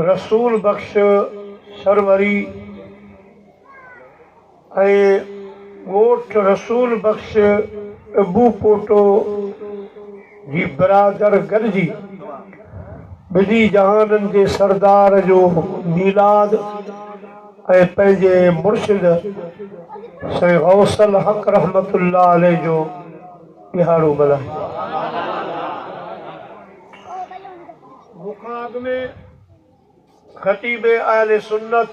रसूल बख्श सरवरी ॻोठ रसूल बख्श अबू पोटो जी बरादर गॾिजी ॿिन्ही जहाननि जे सरदार जो मीलाद ऐं पंहिंजे मुर्शिद साईं गौसल हक़ रहमतुल्लाह अलैह जो ॾिहाड़ो मल्हायो। मूंखां अॻु में ख़तीब अहले सुन्नत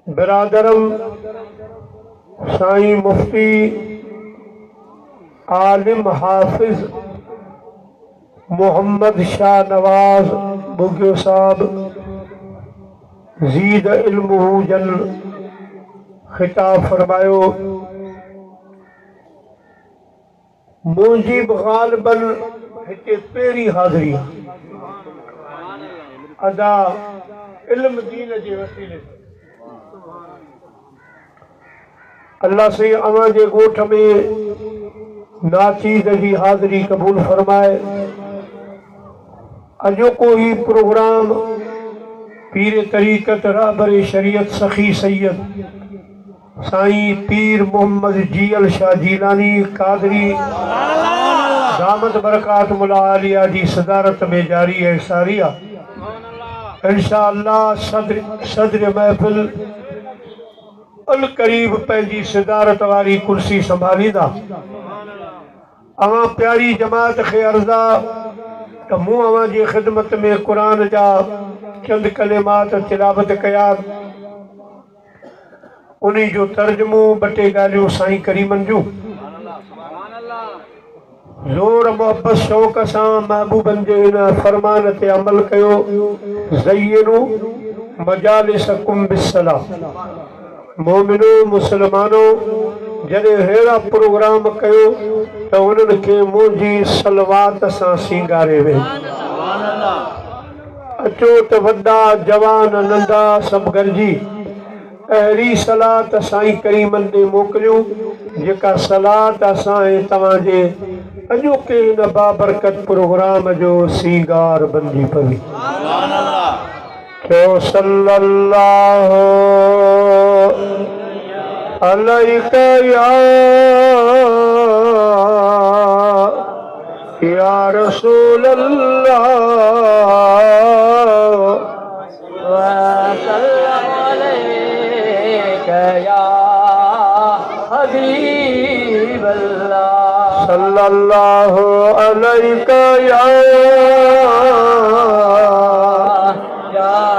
बिरादरम साईं मुफ्ती आलिम हाफिज मोहम्मद शाह नवाज बुगियो साहब ज़ीद इल्मुहु जल ख़िताब फरमायो। मुंहिंजी बि ग़ालिबन हिते पहिरीं हाज़िरी अदा इल्म दीन जे वसीले अल्लाह से अवां जे ॻोठ में नाचीज़ जी हाज़िरी क़बूल फरमाए। अॼोको ही प्रोग्राम पीर तरीक़त रहबर शरीयत सखी सैयद साईं पीर मोहम्मद जीअल शाह जीलानी कादरी दामद बरकात मुला आलिया जी सदारत में जारी है सारिया। इंशाअल्लाह सदर महफिल अल करीब पंहिंजी सदारत वारी कुर्सी संभालींदा। अवां प्यारी जमात खे अर्ज़ा त मूं अवां जी ख़िदमत में क़ुरान जा चंद कलिमात तिलावत कया। उन्हीं जो तर्जुमो ॿ टे ॻाल्हियूं साईं करीमन जूं ज़ोर मोहब्बत शौक़ सां महबूबन जे इन फरमान ते अमल कयो। ज़य्यिनु मजालिसकुम बिस्सलाह। मोमिनो मुसलमानो जॾहिं अहिड़ा प्रोग्राम कयो त उन्हनि खे मुंहिंजी सलवात सां सींगारे वे। अचो त वॾा जवान नंढा सभु गॾिजी अहिड़ी सलात साईं करीमन ॾे मोकिलियूं जेका सलात असां ऐं तव्हांजे अॼोके हिन बाबरकत प्रोग्राम जो सींगार बणिजी पवे। चओ सल्लल्लाहु अलैका या रसूल अल्लाह या हबीब अल्लाह सल्लल्लाहु अलैका या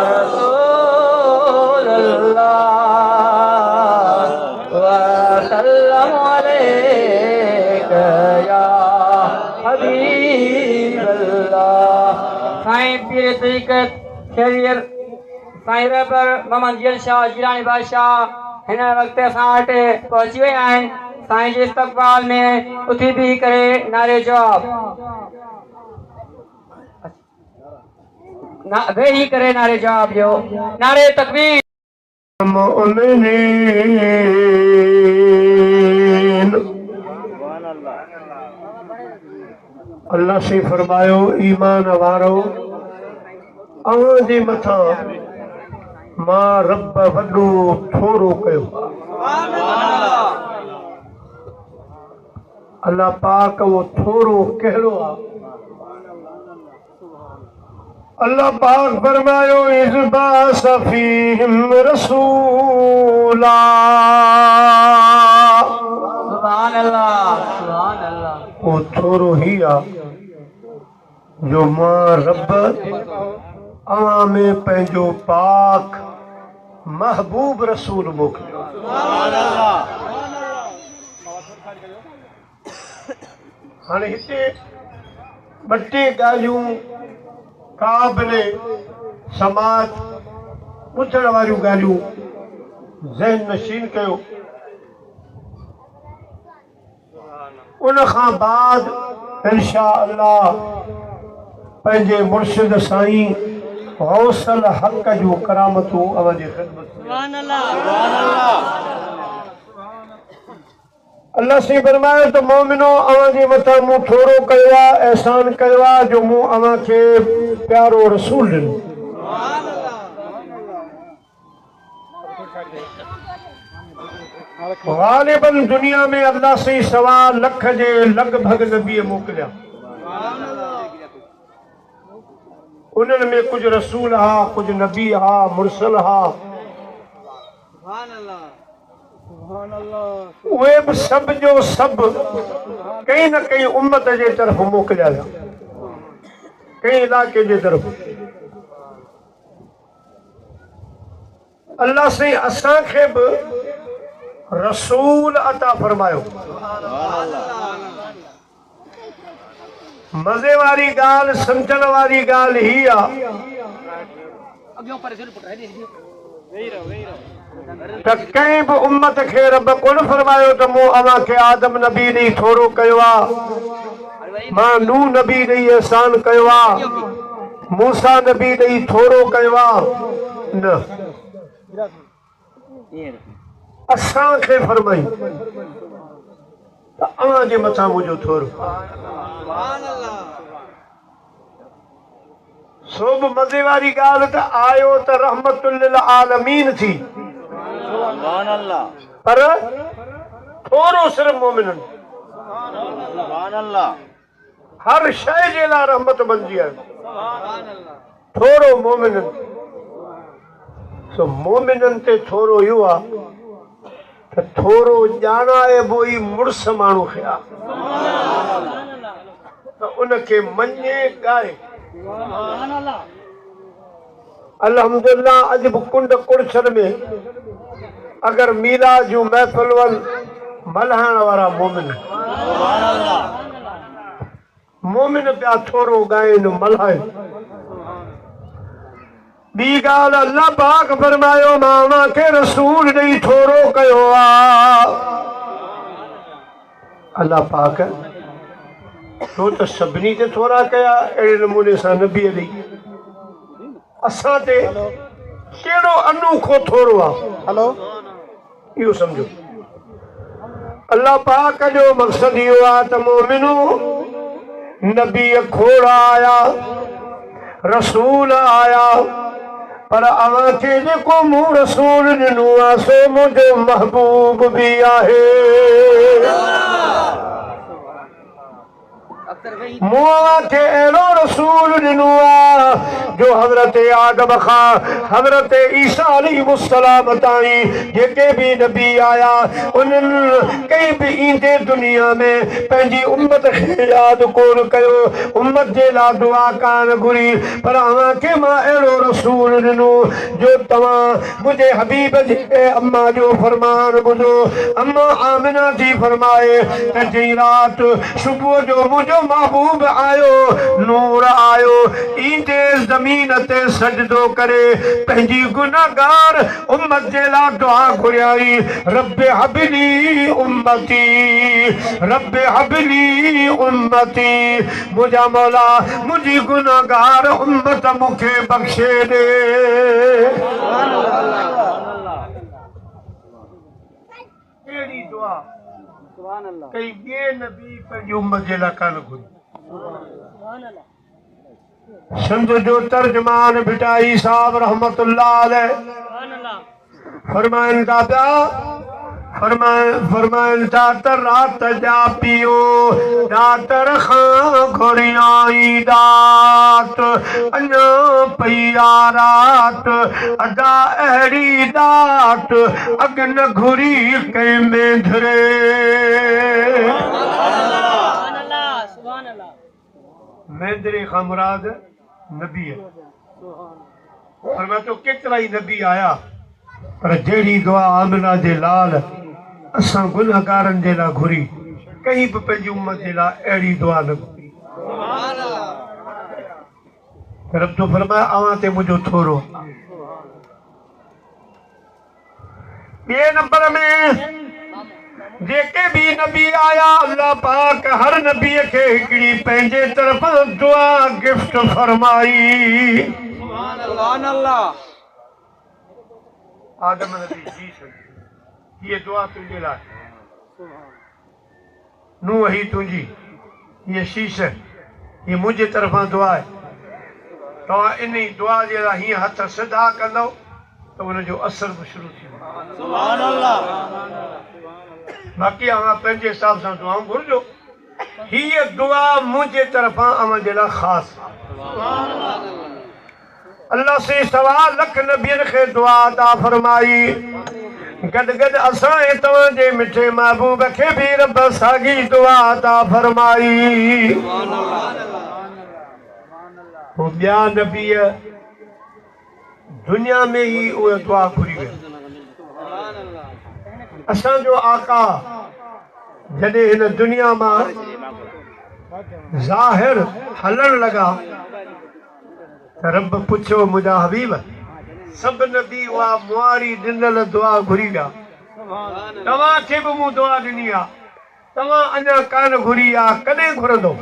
रसूल अल्लाह व सल्लल्लाहु अलैका या हबीब अल्लाह। साईं पीर तरीक़त शरीयत साईं रहबर मोहम्मद जीअल शाह जीलानी बादशाह हिन वक़्तु असां वटि पहुची विया आहिनि। साईं जे इस्तक़बाल में उथी बीही करे नारे जवाब वेही करे नारे जवाब ॾियो। नारे तकबीर। अल्लाह से फरमायो ईमान वारो अवां जे मथां मां रब वॾो थोरो कयो। अल्लाह पाक वो थोरो कहिड़ो आहे? अल्लाह पाक फरमायो इज़बा सफीहिम रसूला। सुभान अल्लाह सुभान अल्लाह। वो थोरो ही आहे जो मां रब अवां में पंहिंजो पाक महबूब रसूल मोकिलियो। हाणे हिते ॿ टे ॻाल्हियूं क़ाबिले समाज ॿुधण वारियूं ॻाल्हियूं ज़हन नशीन कयो। उन खां बाद इंशा अल्लाह पंहिंजे मुर्शिद साईं गौसल हक़ जूं करामतूं अवां जी ख़िदमत। अल्लाह से फरमायो तो मोमिनो अवां जे मथा मूं थोरो कयो आहे एहसान कयो आहे जो मूं अवां खे प्यारो रसूल ॾिनो ग़ालिबन दुनिया में अल्लाह से सवा लख जे लगभग नबी मोकिलिया उन्हनि में कुझु रसूल हा कुझु नबी हा मुरसल हा उहे बि सभु जो सभु कहीं न कहीं उम्मत जे तरफ़ मोकिलिया विया कहीं इलाइक़े जे तरफ़ अल्लाह से असांखे बि रसूल अता फरमायो मज़े वारी ॻाल्हि सम्झण वारी ॻाल्हि ही आहे त कंहिं बि उम्मत खे रब कोन फरमायो त मूं अव्हां खे आदम नबी ॾेई थोरो कयो आहे मां नूह नबी ॾेई एहसान कयो आहे मूसा नबी ॾेई थोरो कयो आहे न असांखे फरमाई त अव्हां जे मथां मुंहिंजो थोरो सो बि मज़े वारी ॻाल्हि त आयो त रहमतुल लिल आलमीन थी पर थोरो सिर्फ़ मोमिननि हर शइ जे लाइ रहमत बणिजी आहे थोरो मोमिननि सो मोमिननि ते थोरो इहो आहे त थोरो ॼाणाइबो ई मुड़ुस माण्हू खे आहे त उनखे मञे ॻाए अल्हम्दुलिल्लाह अॼु बि कुंड कुड़छन में अगर मीला जूं महफ़िल मल्हाइण वारा मोमिन पिया थोरो ॻाइनि मल्हाइनि ॿी ॻाल्हि अल्लाह पाक फरमायो मां अव्हां खे रसूल ॾेई थोरो कयो आहे अल्लाह पाक तो त सभिनी ते थोरा कया अहिड़े नमूने सां नबीअ ॾेई असां ते कहिड़ो अनोखो थोरो आहे हलो इहो सम्झो अल्लाह पाक जो मक़सदु इहो आहे त मोमिनो नबीअ खोड़ आया रसूल आया पर अव्हां खे जेको मूं रसूल ॾिनो आहे सो मुंहिंजो महबूब बि आहे मूं खे अहिड़ो रसूल ॾिनो आहे जो हज़रत आदम खां हज़रत ईसा अलैहिस्सलाम ताईं जेके बि नबी आया उन्हनि कंहिं बि ईंदे दुनिया में पंहिंजी उम्मत खे यादि कोन कयो उम्मत जे लाइ दुआ कान घुरी पर अव्हां खे मां अहिड़ो रसूल ॾिनो जो तव्हां मुंहिंजे हबीब जे अम्मा जो फरमान ॿुधो अम्मा आमिना थी फरमाए त जंहिं राति सुबुह जो मुंहिंजो महबूब आयो नूर आयो ईंदे ज़मीन ते सजदो करे पंहिंजी गुनाहगार उम्मत जे लाइ दुआ घुरियाई रब हबली उम्मती रब हबली उम्मती मुंहिंजा मौला मुंहिंजी गुनाहगार उम्मत मूंखे बख़्शे ॾे अहिड़ी दुआ कई ॿिए नबी पंहिंजी उम्मत जे लाइ कान घुरी सिंध जो तर्जमान भिटाई साहब रहमतुल्लाह अलैह फरमाइनि था पिया फरमाइनि था त रात जा पियो डाटर खां घुरियाई दात अञा पई आ रात अदा अहिड़ी दात अॻ न घुरी कंहिं में धरे मेंदरे खां मुराद नबी फरमाया तो केतिरा ई नबी आया पर जहिड़ी दुआ आमिना जे लाल असां गुनाहगारनि जे लाइ घुरी कहीं बि पंहिंजी उम्मत जे लाइ अहिड़ी दुआ न घुरी रब तो फरमाया अव्हां ते मुंहिंजो थोरो ॿिए नंबर में जेके भी नबी आया अल्लाह पाक हर नबीअ खे हिकिड़ी पंहिंजे तरफ़ दुआ गिफ्ट फरमाई सुभान अल्लाह आदम नबी जी ये दुआ तुंहिंजे लाइ नूह ही तुझी ये शीश ये मुझे तरफा दुआ है तव्हां इन दुआ जे लाइ हीअं हथ सिधा कंदव त उनजो असर बि शुरू थी वेंदो। सुभान अल्लाह। बाक़ी अवां पंहिंजे हिसाब सां दुआऊं घुरिजो हीअ दुआ मुंहिंजे तरफा अवां जे लाइ ख़ासि। अल्लाह से सवा लख नबियनि खे दुआ अता फरमाई गॾु गॾु असां तव्हांजे मिठे महबूब खे बि रब साॻी दुआ अता फरमाई। ॿिया नबी दुनिया में ही उहे दुआ घुरी विया। असांजो आका जॾहिं हिन दुनिया मां ज़ाहिर हलण लॻा त रब पुछियो मुंहिंजा हबीब सभु नबी उहा मुआरी ॾिनल दुआ घुरी विया तव्हांखे बि मूं दुआ ॾिनी आहे तव्हां अञा कान घुरी आहे कॾहिं घुरंदो?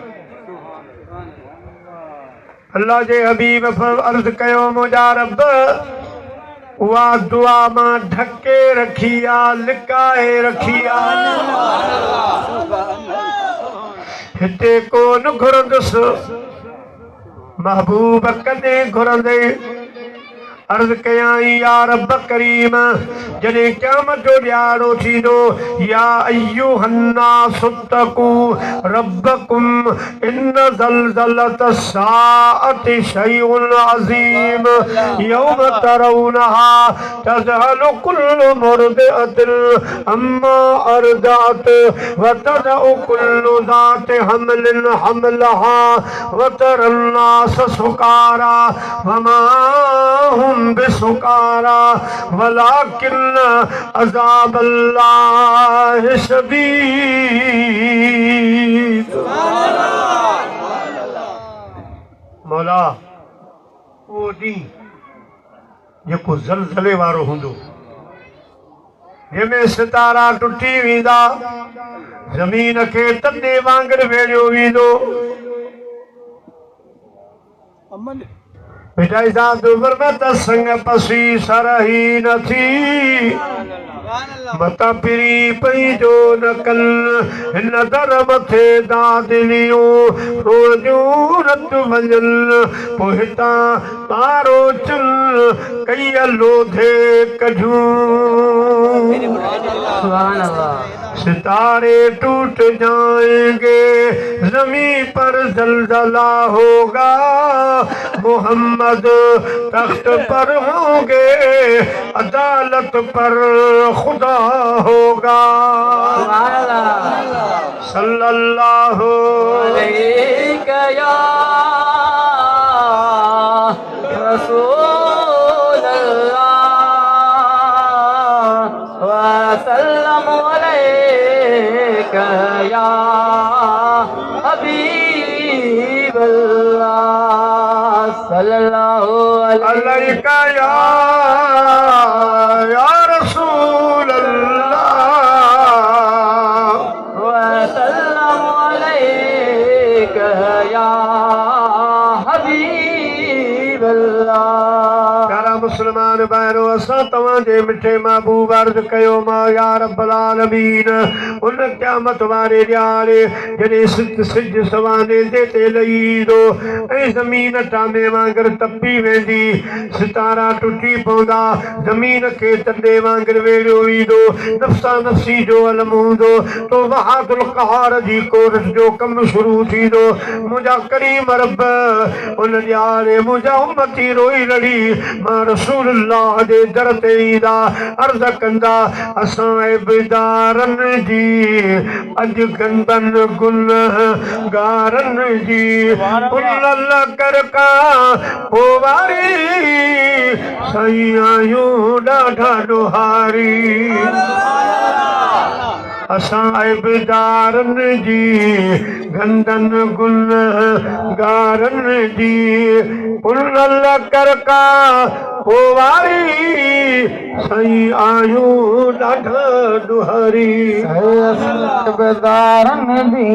अल्लाह जे हबीब अर्ज़ कयो मुंहिंजा रब उहा दुआ मां ढके रखी आहे लिकाए रखी आहे हिते कोन घुरंदुसि महबूब कॾहिं घुरंदे अर्ज़ कयाई या रब करीम जॾहिं क़यामत जो ॾियारो थींदो या अय्युहन्नासु तक़ू रब्बकुम इन ज़लज़लत साअति शैउन अज़ीम यौम तरौनहा तज़हलु कुल्लु मुर्दिअतिन अम्मा अर्दअत व तदउ कुल्लु ज़ाति हमलिन हमलहा व तरन्नास सुकारा वमा हुम बिसुकारा वलाकिन अज़ाबल्लाह शदीद। मौला वो ॾींहुं जेको ज़लज़ले वारो हूंदो जंहिंमें सितारा टुटी वेंदा ज़मीन खे तॾे वांगुरु वेढ़ियो वेंदो मिठाई साहब दुर्मत संग पसी सरही न थी मता पिरी पई जो नकल हिन दर मथे दादिलियूं रोज़ियूं रत वञल पोइ हितां तारो चल कई लोधे कढूं सितारे टूट जाएंगे ज़मीन पर ज़लज़ला होगा मोहम्मद तख्त पर होंगे अदालत पर खुदा होगा सल्लल्लाहु अलैहि या रसूल अल्लाह व सल्लम अलैका या हबीब अल्लाह सल्लल्लाहु अलैका या रसूल अल्लाह व सल्लम अलैका या हबीब अल्लाह। प्यारा मुसलमान भाइरो असां तव्हांजे मिठे महबूब अर्ज़ कयो मां या रब्बल आलमीन उन क़यामत वारे ॾियारे जॾहिं सिज सवाने ते लही ईंदो ऐं ज़मीन टामे वांगुरु तपी वेंदी सितारा टुटी पवंदा ज़मीन खे तॾे वांगुरु वेढ़ियो वेंदो नफ़्सा नफ़्सी जो अलम हूंदो तो वहादुल क़हार जी कोरस जो कमु शुरू थींदो मुंहिंजा करीम रब उन ॾियारे मुंहिंजा उम्मती रोई रड़ी मां रसूलुल्लाह जे दर ते ईंदा अर्ज़ कंदा असां इब्दारनि जी अॼु गंदनि गुनहगारनि जी पुलल कर का पोवारी साईं आहियूं ॾाढा ॾोहारी असां इब्दारनि जी गंदनि गुनहगारनि जी पुलल कर का पोवारी साईं आहियूं ॾाढा ॾोहारी इब्दारनि जी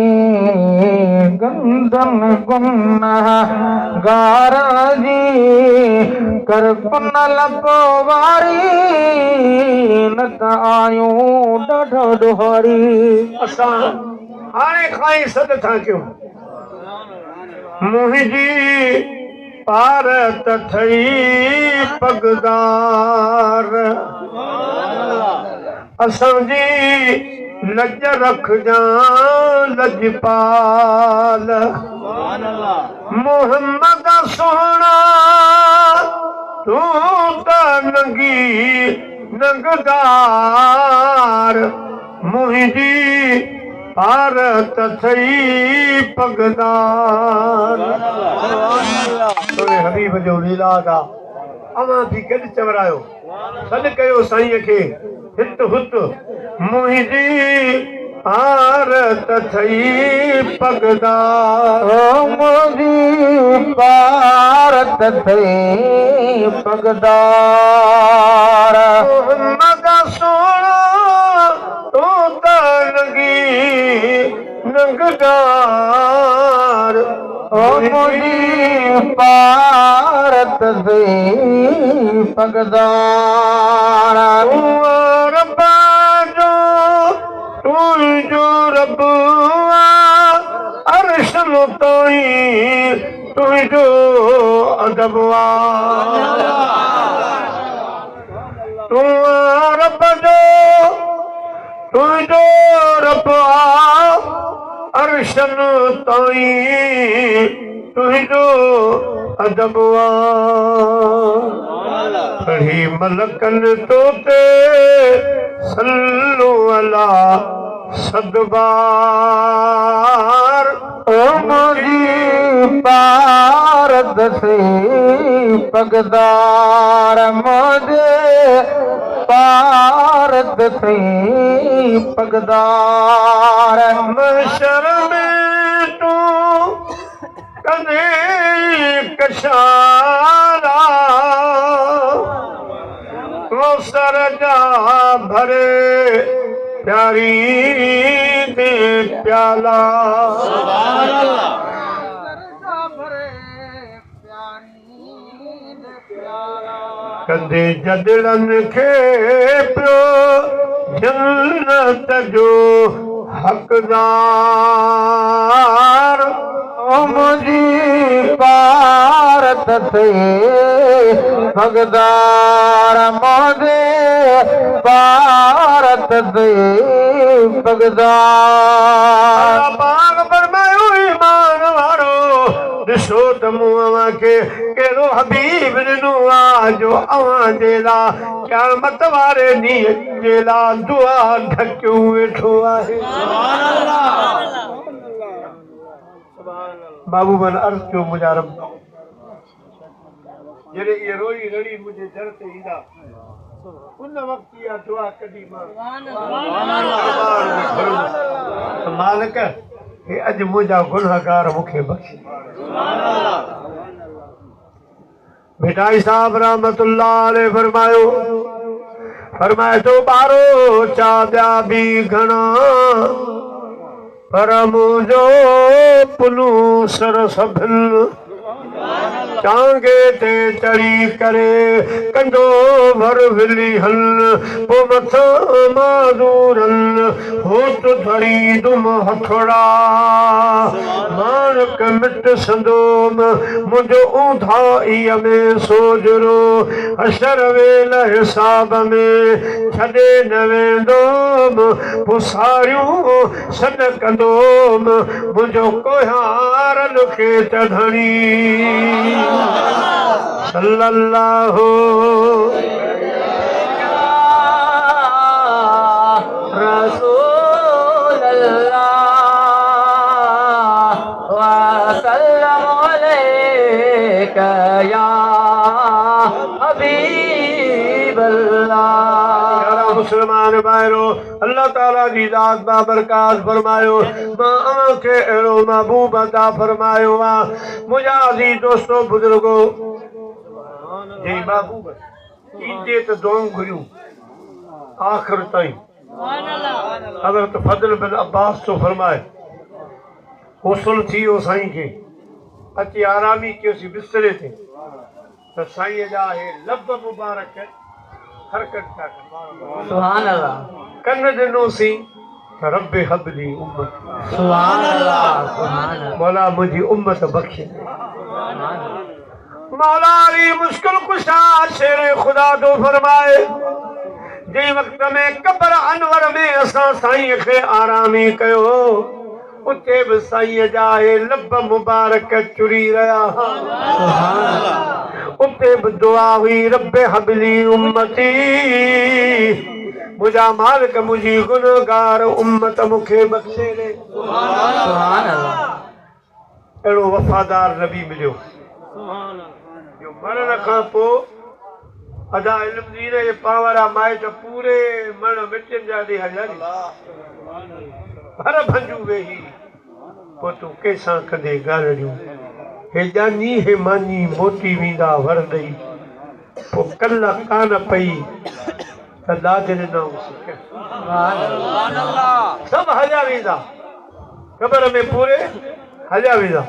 गंदनि गुनहगारनि जी कर पुनल पोवारी न त आहियूं ॾाढा ॾोहारी असां हाणे खाई सद था क्यों मुंहिंजी पारत थई पगदार असांजी लज रखजां लजपाल मोहम्मद सोहणा तूं त नंगी नंगदार मुंहिंजी पारत थई पगदार तोरे हबीब जो लीला दा अवां भी गॾु चवरायो सॾु कयो साईं खे हित हुत मुंहिंजी पारत थई पगदार मुंहिंजी पारत थई पगदार मोहम्मद सोहणा तूं त नंगी नंगदार मुंहिंजी पारत थई पगदार रब्बा जो तुंहिंजो रब अर्श ताईं तुंहिंजो अदब तूं रब जो तुंहिंजो रब अर्श ताईं तुंहिंजो अदब पढ़ी मलकन तोते सल्लू अला सदबार मुंहिंजी पारत थई पगदार मुंहिंजे पारत थई पगदार महशर में तूं कदे कशारा कौसर जा भरे प्यारी दे प्याला कंदे जदड़न खे पियो जन्नत जो हक़दार मुंहिंजी पारत थई पगदार मुंहिंजे पारत थई पगदार बाग फरमायो ईमान वारो ॾिसो त मूं अव्हां खे कहिड़ो हबीब ॾिनो आहे जो अव्हां जे लाइ क़यामत वारे ॾींहं जे लाइ दुआ ढकियो वेठो आहे बाबू मन अर्ज़ कयो मुंहिंजा रब जॾहिं इहे रोई रड़ी मुंहिंजे दर ते ईंदा उन वक़्त इहा दुआ कढी मां मालिक हे अॼु मुंहिंजा गुनहगार मूंखे बख़्शे मिठाई साहब रहमतुल्लाह अलैह फरमाए तो ॿारो चा ॿिया बि घणा पर मुंहिंजो पुनू सर सभिनि चांगे ते चढ़ी करे कंडो भर विली हल पो मथां माज़ूरन होत धड़ी दुम हथड़ा मानक मिट संदोम मुंहिंजो ऊंधाईअ में सोजरो अशर वेल हिसाब में छॾे न वेंदोम पुसारियूं सॾ कंदोम मुंहिंजो कोहारन खे चढ़णी सल्लल्लाहु रसूल अल्लाह व सल्लम अलैका या हबीब अल्लाह मुसलमान भाइरो अल्लाह ताला जी ज़ात बाबरकात फरमायो मां अव्हां खे अहिड़ो महबूब अता फरमायो आहे मुंहिंजा अज़ीज़ दोस्तो बुज़ुर्गो जे महबूब ईंदे त दुआऊं घुरियूं आख़िर ताईं हज़रत फज़ल बिन अब्बास तो फरमाए हुस्न थी वियो साईं खे अची आरामी कयोसीं बिस्तरे ते त साईं जा हे लब मुबारक हरकत था सुभान अल्लाह कन ॾिनोसीं रब हबली उम्मत, सुभान अल्लाह, सुभान अल्लाह, मौला मुझी उम्मत बख्शे। मौला अली मुश्किल कुशा शेर खुदा तो फरमाए जे वक्त में कब्र अनवर में असां साईं खे आरामी कयो उते बि साईं जा लब मुबारक चुरी रहा उते बि दुआ हुई रब हबली उम्मती मुझा मालिक मुझी गुनहगार उम्मत मुखे बख्शे रे। सुभान अल्लाह, अहिड़ो वफ़ादार नबी मिलियो जो मरण खां पोइ अदा इल्म दीन जे पावरा माइट पूरे मण मिटनि जा ॾे हलिया हर भंजू वेही पोइ तूं कंहिंसां कंदे ॻाल्हियूं हे ॼानी हे मानी मोटी वेंदा वर ॾेई पोइ कल कान पई त लाज ॾिनऊं सभु हलिया वेंदा क़बर में पूरे हलिया वेंदा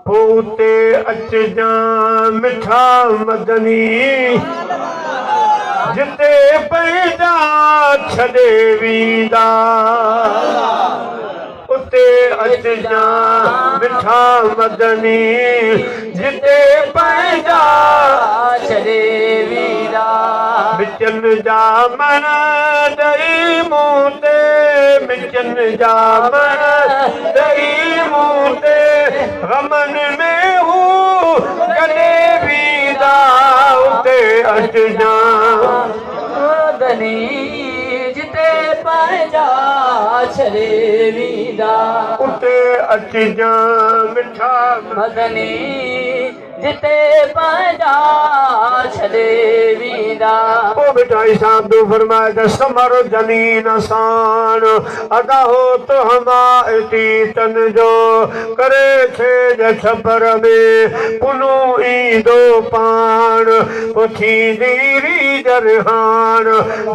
पोते अचजा मिठा मदनी जिते पैदा छॾे वेंदा उते अचजा मिठा मदनी जिते पैदा छॾे वेंदा मिचन जा मन ॾेई मूं ते मिचन जा मन ॾेई मूं ते गमन में हू कॾे वेंदा उते अचजा मदनी जिते पैदा छॾे वेंदा उते अचजा मिठा मदनी जिते पैदा छॾे वेंदा ओ बेटा हिसाब दो फरमाए त समर जनीन सान अदा हो तो हमायती तन जो करे छे छपर में पुनो ईंदो पाण पुछी दीरी जरहान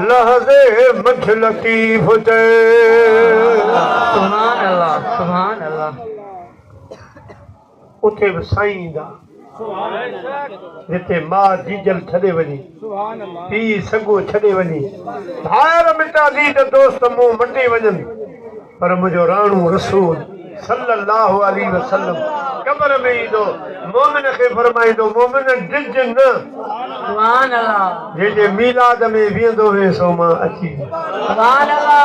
लहज़े मठ लतीफ़ ते सुभान अल्लाह, सुभान अल्लाह, उते बि साईं ईंदा जिते मां जीजल छॾे वञी पीउ सॻो छॾे वञी भाइर मिटा दी त दोस्त मूं मटे वञनि पर मुंहिंजो राणू रसूल सल्लल्लाहु अलैहि वसल्लम क़बर में ईंदो मोमिन खे फरमाईंदो मोमिन डिज न सुभान अल्लाह, जंहिंजे मीलाद में वेंदो हुए सो मां अची सुभान अल्लाह,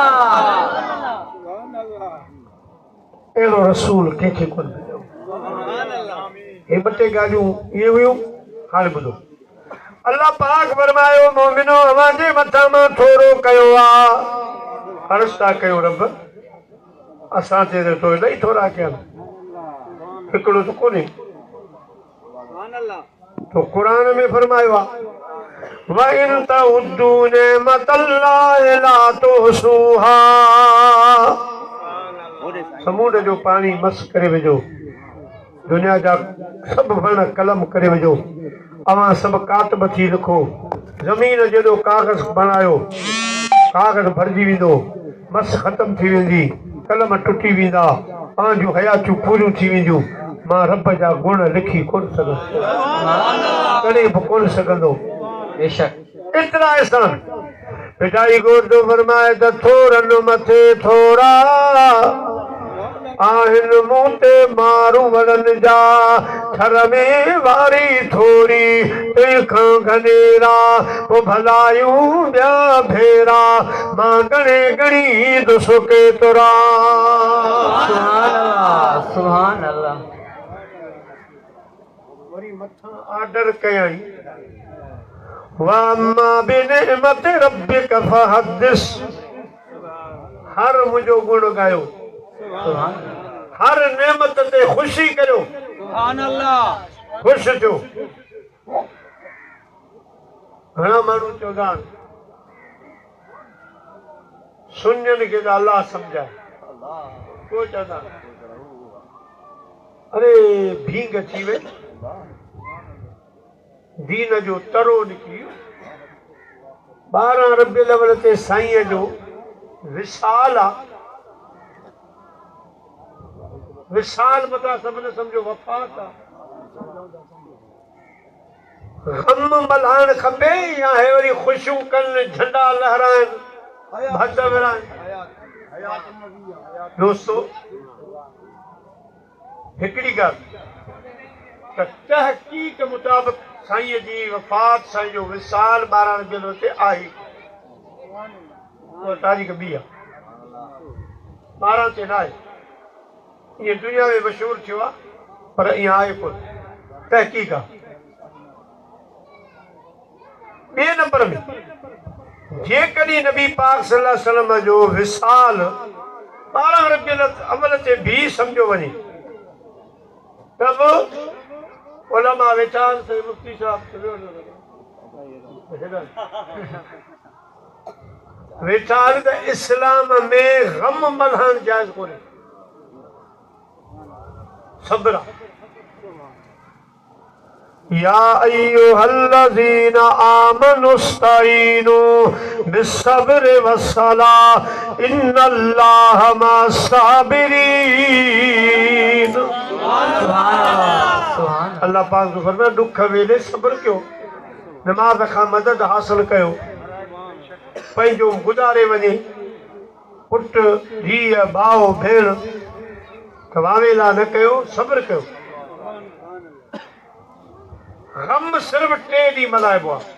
अहिड़ो रसूल कंहिंखे कोन मिलियो हे ॿ टे ॻाल्हियूं इहे हुयूं हाणे ॿुधो अल्लाह पाक फरमायो मोमिनो अवांजे मथां मां थोरो कयो आहे अर्ज़ था कयूं रब असां ते तो इलाही थोरा कया हिकिड़ो त कोन्हे तो क़ुर में फरमायो आहे वइन तउद्दू निअमतल्लाहि ला तुहसूहा समुंड जो पानी मस करे विझो दुनिया जा सभु वण कलम करे विझो अवां सभु कातब थी लिखो ज़मीन जेॾो कागज़ बनायो कागज़ भरिजी वेंदो मस ख़तम थी वेंदी कलम टुटी वेंदा तव्हां जूं हयातियूं पूरियूं थी वेंदियूं मां रब जा गुण लिखी कोन सघंदो कॾहिं बि कोन सघंदो बेशक एतिरा एहसान पिटाई गोदो फरमाए त थोरनि मथे थोरा आहिनि मूं ते मारू वड़नि जा थर में वारी थोरी तंहिंखां घनेरा पोइ भलायूं ॿिया भेरा मां घणे घणी दुसो केतिरा सुभान अल्लाह, सुभान अल्लाह, वरी मथां ऑर्डर कयई वामा बिनिअमत रब्बिक फहदिस हर मुंहिंजो गुण गायो हर नेमत ते खुशी करो सुभान अल्लाह खुश थियो घणा माण्हू चवंदा सुञनि खे त अल्लाह सम्झाए को चवंदा अरे भींग अची वई दीन जो तरो निकिरी 12 रबियुल अव्वल ते साईं जो विसाल आहे विशाल मता सबने समझो वफात गम मल्हाइण खपे या है वरी खुशियूं कनि झंडा लहराइनि भाषा मेरा दोस्तों हिकड़ी ॻाल्हि तहक़ीक़ मुताबिक़ साईं जी वफ़ात साईं जो विसाल 12 रबियुल ते आहे उहा तारीख़ ॿी आहे 12 ते न आहे ये दुनिया में मशहूर थियो आहे पर ईअं आहे कोन तहक़ीक़ आहे ॿिए नंबर में जेकॾहिं नबी पाक सल्लल्लाहु अलैहि वसल्लम जो विसाल 12 रबियुल अव्वल ते भी सम्झो वञे तब उलमा वेठा से मुफ्ती साहब वेठा त इस्लाम में गम मल्हाइण जाइज़ कोन्हे सब्र या अय्युहल्लज़ीना आमनुस्तईनु बिस्सब्रि वस्सलाह इन्नल्लाह मस्साबिरीन। अल्लाह पाक जो फरमाए दुख वेले सब्र कयो नमाज खां मदद हासिल कयो पंहिंजो गुज़ारे वञे पुट धीअ भाउ भेण त वावेला न कयो सब्र कयो गम सिर्फ 3 ॾींहं मल्हाइबो आहे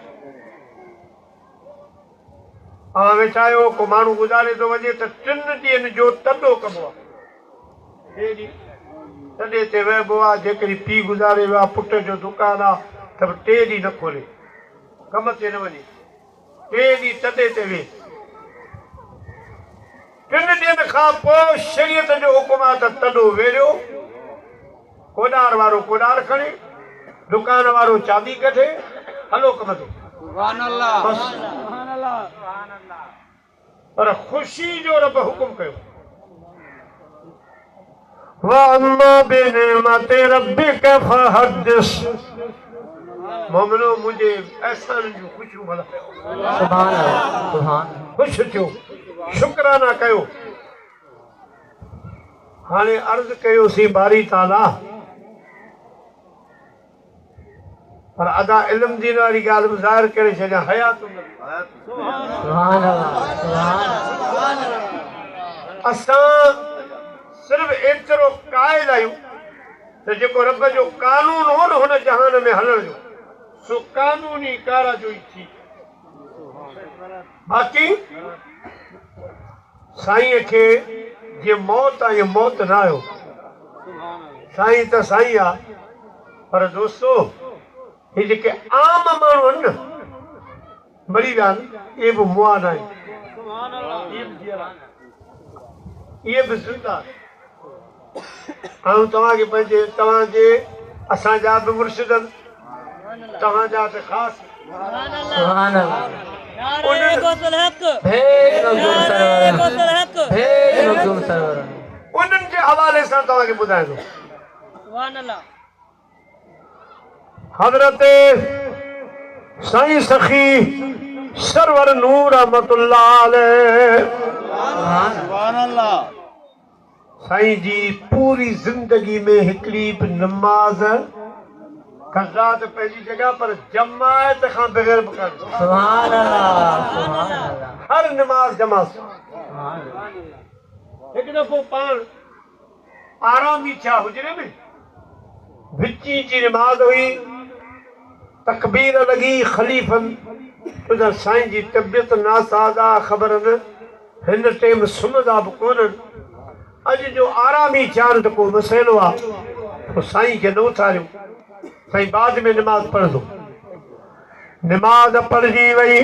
वेठा आहियो को माण्हू गुज़ारे थो वञे त 3 ॾींहंनि जो तॾो कबो आहे तॾे ते विहबो आहे जेकॾहिं पीउ गुज़ारे वियो आहे पुट जो दुकानु आहे त 3 ॾींहं न खोले कम ते न वञे 3 ॾींहं तॾे ते वेह 3 ॾींहंनि खां पोइ शरीयत जो हुकुम आहे त तॾो वेरियो कोॾार वारो कोॾार खणे दुकान वारो चाबी कढे हलो कम ते पर ख़ुशी जो रब हुकुम कयो वअम्मा बिनिअमति रब्बिका फहद्दिस मोमिनो मुझे एहसान जो ख़ुशियूं मल्हायो सुभान अल्लाह सुभान ख़ुशि थियो शुक्राना कयो हाणे अर्ज़ कयोसीं बारी ताला पर अदा इल्म दीन वारी ॻाल्हि बि ज़ाहिर करे छॾियां हयात सुभान अल्लाह सुभान अल्लाह असां सिर्फ़ एतिरो क़ाइल आहियूं त जेको रब जो कानून हो न हुन जहान में हलण जो सो कानूनी कारा जो ई थी बाक़ी साईं खे जीअं मौत आहे इहा मौत न आयो साईं त साईं आहे पर दोस्तो ये जेके आम माण्हू आहिनि न मरी विया आहिनि इहे बि मुआ न आहिनि इहे बि ज़िंदा आहिनि तव्हांखे पंहिंजे तव्हांजे असांजा बि मुर्शिद आहिनि तव्हांजा त ख़ासि उन्हनि जे हवाले सां तव्हांखे ॿुधाईंदो हज़रत साईं सखी सरवर नूर रहमतुल्लाह अलैह साईं जी पूरी जिंदगी में हिकिड़ी बि नमाज कज़ा त पंहिंजी जगह पर जमायत खां बग़ैर बि कर सुभान अल्लाह सुभान अल्लाह हर नमाज जमात हिकु दफ़ो पाण आरामी थिया हुजरे में विची जी नमाज हुई तकबीर लगी खलीफन उधर साईं जी तबियत नासाज़ा ख़बर न हिन टाइम सुम्हंदा बि कोन्हनि अॼु जो आरामी थिया त को मसइलो आहे पोइ साईं खे न उथारियो साईं बाद में नमाज़ पढ़ंदो नमाज़ पढ़जी वई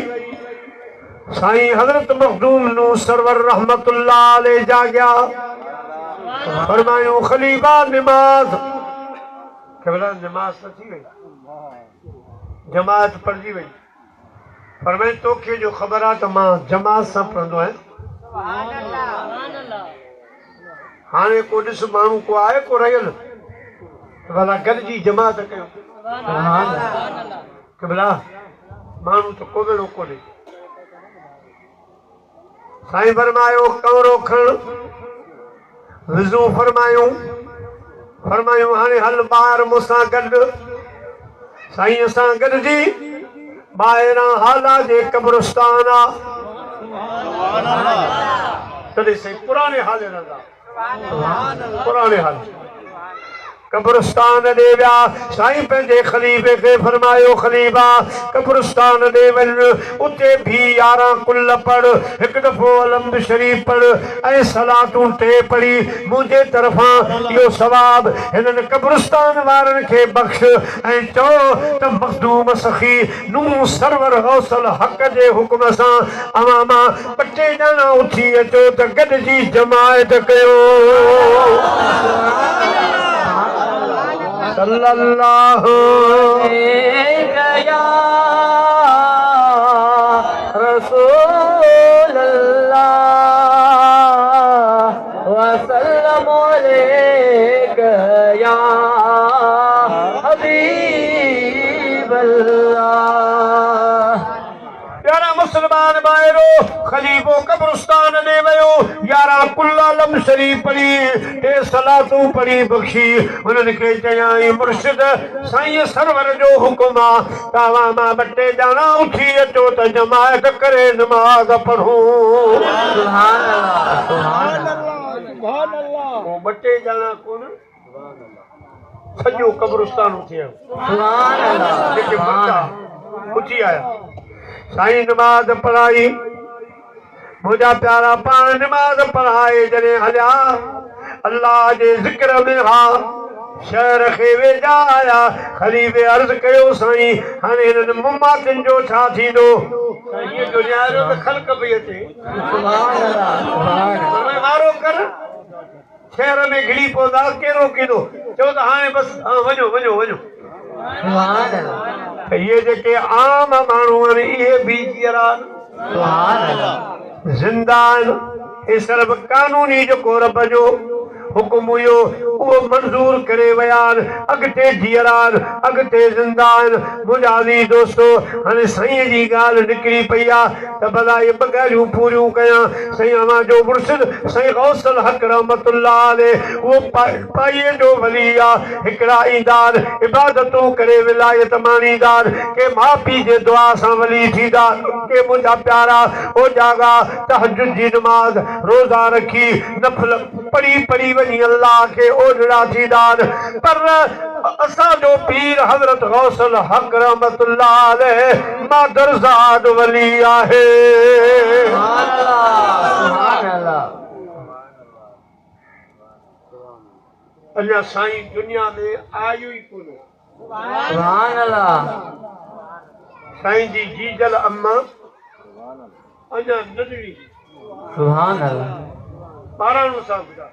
साईं हज़रत मखदूम नू सरवर रहमतुल्लाह अलैह जाॻिया फरमायूं ख़लीफ़ा नमाज़ केवल नमाज़ त थी वई जमात पढ़जी वई पर मैं तोखे जो ख़बर आहे त मां जमात सां पढ़ंदो आहियां हाणे को ॾिस माण्हू को आहे को रहियल भला गॾिजी जमात कयो कि भला माण्हू त को वेड़ो कोन्हे साईं फरमायो कमरो खण विज़ू फरमायूं हाणे हल ॿाहिरि मूंसां गॾु साईं सां गॾिजी ॿाहिरां हाला जे कब्रिस्तान आहे तॾहिं से पुराने हाल रहंदा पुराने हाल कब्रिस्तान ॾे विया साईं पंहिंजे ख़लीफ़े खे फरमायो ख़लीफ़ा कब्रिस्तान ॾे वञ उते भी 11 कुल पढ़ हिकु दफ़ो अलहम्द शरीफ़ पढ़ ऐं सलातूं 3 पढ़ी मुंहिंजे तरफ़ां इहो सवाब हिननि कब्रिस्तान वारनि खे बख़्श ऐं चओ त मखदूम सखी नूह सरवर गौसल हक़ जे हुकुम सां अवां मां 2 ॼणा उथी अचो त गॾिजी जमायत कयो सल्लल्लाहु या रसूल अल्लाह वसल्लम अलैका या हबीब अल्लाह प्यारा मुसलमान भाइरो ख़लीफ़ो कब्रिस्तान ॾे वियो 11 कुल अलम शरीफ़ पढ़ी 3 सलातूं पढ़ी बख़्शी उन्हनि खे चयाईं मुर्शिद साईं सरवर जो हुकुम आहे तव्हां मां 2 ॼणा उथी अचो त जमायत करे नमाज़ पढ़ूं सुभान अल्लाह सुभान अल्लाह 2 ॼणा कोन सॼो कब्रिस्तान उथी आयो सुभान अल्लाह जेके बच्चा उथी आया साईं नमाज पढ़ाई मुंहिंजा प्यारा पाण नमाज पढ़ाए जॾहिं हलिया अल्लाह जे ज़िक्र में हा शहर खे वेझा आया ख़लीफ़े अर्ज़ कयो साईं हाणे हिननि मुमातिन जो छा थींदो साईं जो न्यारो त ख़ल्क़ पई अचे सुभान अल्लाह सुभान हाणे वारो कर शहर में घिड़ी पवंदा कहिड़ो कींदो चओ त हाणे बसि वञो वञो वञो सुभान अल्लाह ये जेके आम माण्हू आहिनि इहे बि जीअरा सुभान अल्लाह ज़िंदा आहिनि हे सिर्फ़ कानूनी जेको रब जो हुकुम हुयो उहो मंज़ूर करे विया आहिनि अॻिते जीअरा आहिनि अॻिते ज़िंदा आहिनि मुंहिंजा अज़ीज़ दोस्तो हाणे साईं जी ॻाल्हि निकिरी पई आहे त भला इहे 2 ॻाल्हियूं पूरियूं कयां साईं अवां जो मुर्शिद साईं गौसल हक़ रहमतुल्लाह अलैह उहो पाईअ जो वली आहे हिकिड़ा ईंदा आहिनि इबादतूं करे विलायत माणींदा आहिनि के माउ पीउ जे दुआ सां वली थींदा के मुंहिंजा प्यारा ओ जागा तहजुद जी नमाज़ रोज़ा रखी नफ़ल पढ़ी पढ़ी वञी अल्लाह खे ओझड़ा थींदा आहिनि पर असांजो पीर हज़रत गौसल हक़ रहमतुल्लाह अलैह मादरज़ाद वली आहे सुभान अल्लाह अञा साईं दुनिया में आयो ई कोन सुभान अल्लाह साईं जी जीजल अम्मा अञा नंढड़ी सुभान अल्लाह 12 साल गुज़ारा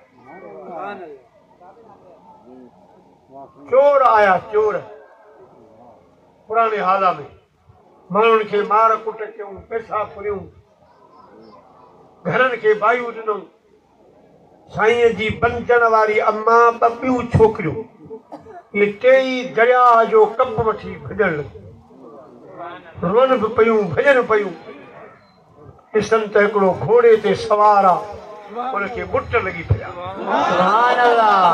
चोर आया चोर पुराने हाल में माण्हुनि खे मार कुट कयूं पैसा फुरियूं घरनि खे बायूं ॾिनऊं साईं जी बंचण वारी अम्मा 2 ॿियूं छोकिरियूं इहे 3 दरिया जो कप वठी भॼण लॻियूं रोन बि पयूं भॼन पयूं ॾिसनि त हिकिड़ो घोड़े ते सवार आहे उनखे बुट लॻी पिया सुभान अल्लाह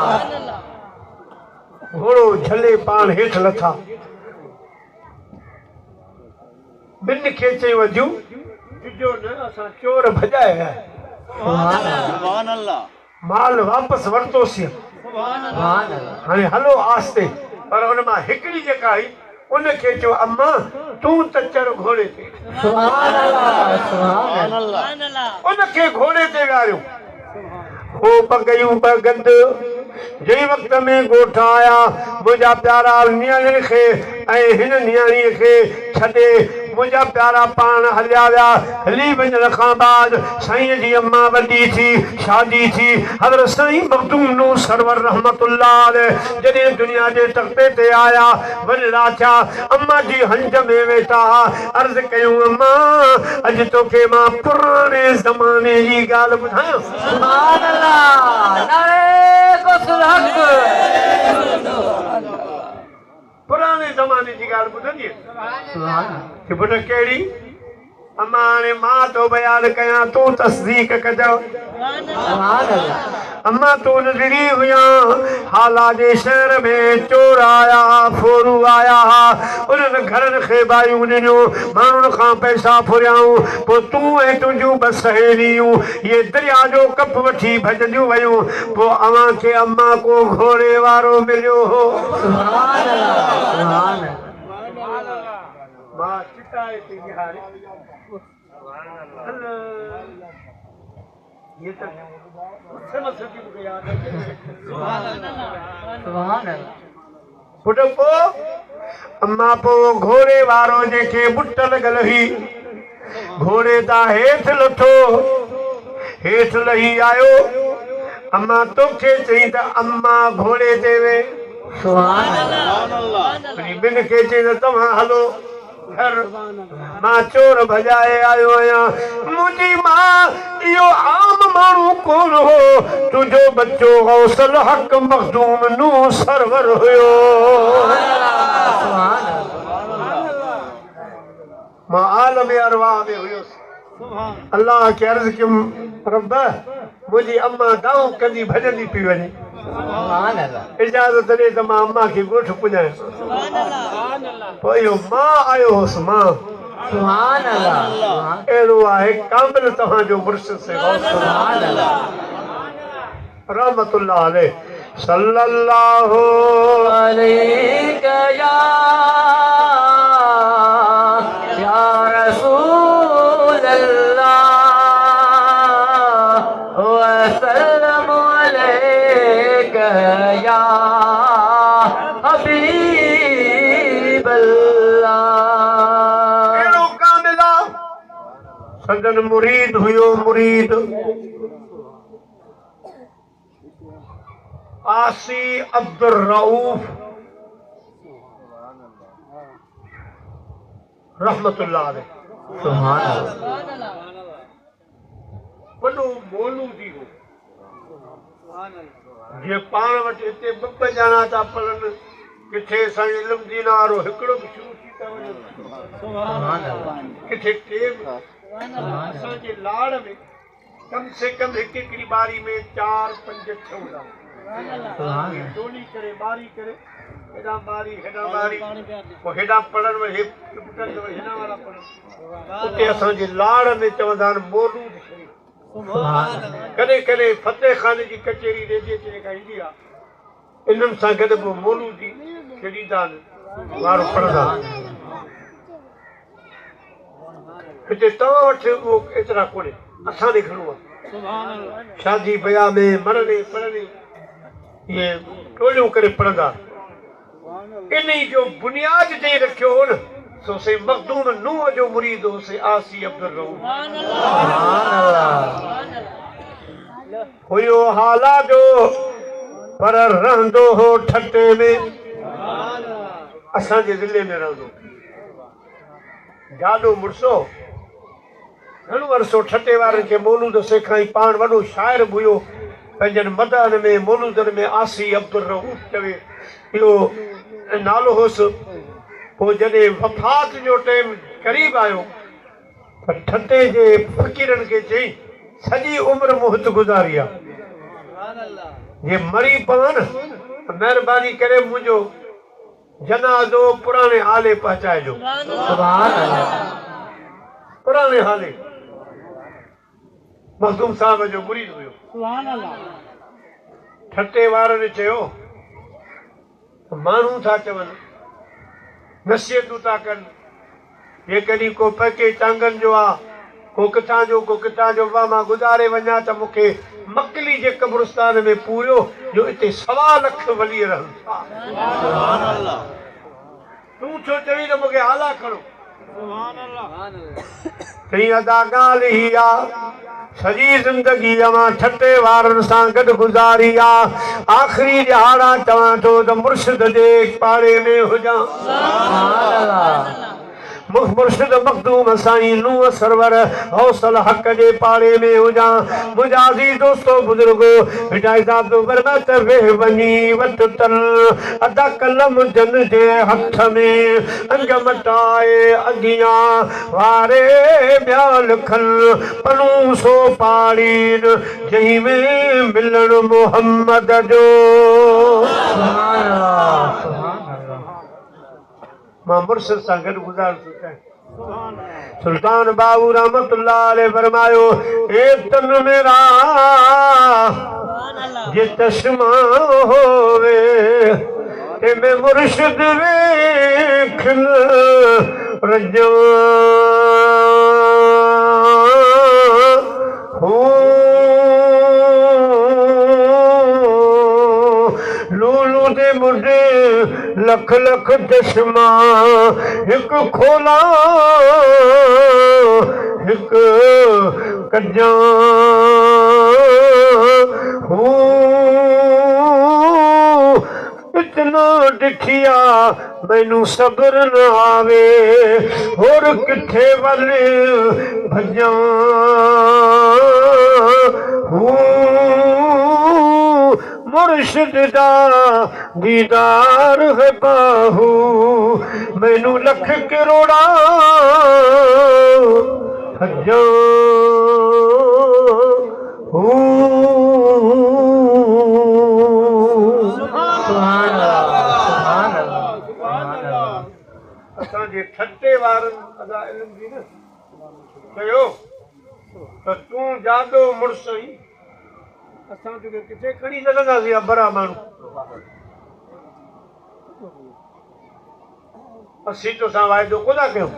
घोड़ो झले पाण हेठि लथा 2 खे चयूं वधियूं ॾिजो न असां चोर भॼाए विया सुभान अल्लाह माल वापसि वरितोसीं सुभान अल्लाह हाणे हलो आस्ते पर हुन मां हिकिड़ी जेका आई उनखे चयो अम्मा तूं त चढ़ घोड़े ते सुभान अल्लाह सुभान अल्लाह उनखे घोड़े ते विहारियो हो पगयूं गंद जंहिं वक़्त में ॻोठ आया मुंहिंजा प्यारा नियाणियुनि खे ऐं हिन नियाणीअ खे छॾे मुंहिंजा प्यारा पाण हलिया विया हली वञण खां बाद साईं जी अम्मा वॾी थी शादी थी हज़रत साईं मखदूम नूह सरवर रहमतुल्लाह अलैह जॾहिं दुनिया जे तख़्ते ते आया वॾड़ा थिया अम्मा जी हंज में वेठा अर्ज़ कयूं अम्मा अॼु तोखे मां पुराणे ज़माने जी ॻाल्हि ॿुधायां सुभान अल्लाह नारे गौसल हक़ पुराणे ज़माने जी ॻाल्हि ॿुधंदी सुभान कि पुट कहिड़ी अम्मा हाणे मां तो बयान कयां तूं तस्दीक कजो सुभान अल्लाह अम्मा तो नजरी हुया हाला जे शहर में चोर आया फोरू आया उन्हनि घरनि खे बायूं ॾिनियूं माण्हुनि खां पैसा फुरियाऊं पोइ तूं ऐं तुंहिंजूं ॿ सहेलियूं ये दरिया जो कप वठी भॼंदियूं वयूं पोइ अव्हां खे अम्मा को घोड़े वारो मिलियो हो सुभान अल्लाह सुभान मां चिटाए थी निहारे ये तो सुभान पुटपो अम्मा पो घोड़े वारो जेके बुट लॻल हुई घोड़े ता हेठ लथो हेठ लही आयो अम्मा तोखे चई त अम्मा घोड़े ते वे सुभान अल्लाह बिन के चई त तव्हां हलो घर मां चोर भजाए आयो आहियां मुंहिंजी मां इहो आम माण्हू कोन हो तुंहिंजो बच्चो गौसल हक मखदूम नू सरवर हुयो मां आलम अरवाह में हुयुसि अल्लाह खे अर्ज़ कयुमि रब मुंहिंजी अम्मा दाऊं कंदी भॼंदी पई वञे इजाज़त ॾे त मां अम्मा खे ॻोठ पुॼायां पोइ इहो मां आयो हुउसि मां सुभान अल्लाह अहिड़ो आहे कामिल तव्हांजो मुर्शिद से रहमतुल्लाह अलैह सल्लल्लाहु अलैका या रसूल अल्लाह व सल्लम अलैका या हबीब अल्लाह अहिड़ो कामिला सदन मुरीद हुयो मुरीद आसी अब्दुर रऊफ रहमतुल्लाह अलैह सुभान अल्लाह वॾो मौलूदी हो जीअं पाण वटि हिते ॿ ॼणा था पढ़नि किथे असांजे इल्म दीनार हिकिड़ो बि शुरू थी था वञनि किथे टे बि असांजे लाड़ में कम से कम हिकु हिकिड़ी बारी में 4-5 ठहंदा टोली करे बारी करे हेॾां बारी हेॾां बारी पोइ हेॾां पढ़नि वरी हेॾां वारा पढ़नि उते असांजे लाड़ में चवंदा आहिनि मौलूद शरीफ़ कॾहिं कॾहिं फतेह खान जी कचेरी रेडियो ते जेका ईंदी आहे इन्हनि सां गॾु पोइ मौलूदी छॾींदा आहिनि वारो पढ़ंदा हिते तव्हां वटि उहो एतिरा कोन्हे असां ॾे घणो आहे शादी ब्याह में मरणे पढ़णे इहे टोलियूं करे पढ़ंदा इन जो बुनियाद ॾेई रखियो हो न सो से मखदूम नूह जो मुरीद हो से आसी अब्दुर रऊफ हुयो हाला जो पर रहंदो हो ठटे में असांजे ज़िले में रहंदो जाॾो मुड़सो घणो अरसो ठटे वारनि खे मौलूद सेखारी पाण वॾो शाइर बि हुयो पंहिंजनि मदहनि में मौलूदनि में आसी अब्दुर रऊफ चवे इहो नालो हुयुसि पोइ जॾहिं वफ़ात जो टाइम क़रीब आयो त ठटे जे फ़क़ीरनि खे चई सॼी उमिरि मुहत गुज़ारी आहे जे मरी पवनि महिरबानी करे मुंहिंजो जनाज़ो पुराणे हाले पहुचाइजो पुराणे हाले मखदूम साहब जो मुरीद हुयो ठटे वारनि चयो माण्हू था चवनि नसीहतूं था कनि जे कॾहिं को पैके टांगनि जो आहे को किथां जो मां गुज़ारे वञा त मूंखे मकली जे कब्रिस्तान में पूरियो जो हिते 1.25 लख वली रहनि था तूं छो चवी त मूंखे हाला खणो चई अदा ॻाल्हि ही आहे सॼी ज़िंदगी मां ठटे वारनि सां गॾु गुज़ारी आहे आख़िरी ॾिहाड़ा चवां थो त मुर्शिद जे पाड़े में हुजां मुर्शिद मखदूम साईं नूह सरवर हौसल हक जे पाड़े में हुजां मुंहिंजा अज़ीज़ दोस्तो बुजुर्गो इजाज़त फरमात वे वञी वट तल अदा कलम जन जे हथ में अंग मटाए अगियां वारे ॿिया लिखल पनू सो पाड़ीन जंहिं में मिलण मोहम्मद जो सुभान अल्लाह सुभान अल्लाह मां मुर्शिद सां गॾु गुज़ारिश थो कयां सुल्तान बाबू रहमतुल्लाह अलैह फरमायो ए तन मेरा जे चश्मा होवे ते मैं मुर्शिद वेखन रजो लूलू दे मुंडे लख लख चश्मा एक खोला एक कजा इतना दिखिया मैनू सब्र न आवे और किथे वल भजा मुर्शिद दा दीदार है बाहू मैनू लख करोड़ा हजा सुभान अल्लाह सुभान अल्लाह असांजे ठटे वारनि अदा इल्म जी न कयो त तूं जादो मुड़ुस आहीं असां तोखे किथे खणी सघंदासीं अबरा माण्हू असीं तोसां वाइदो कोन था कयूं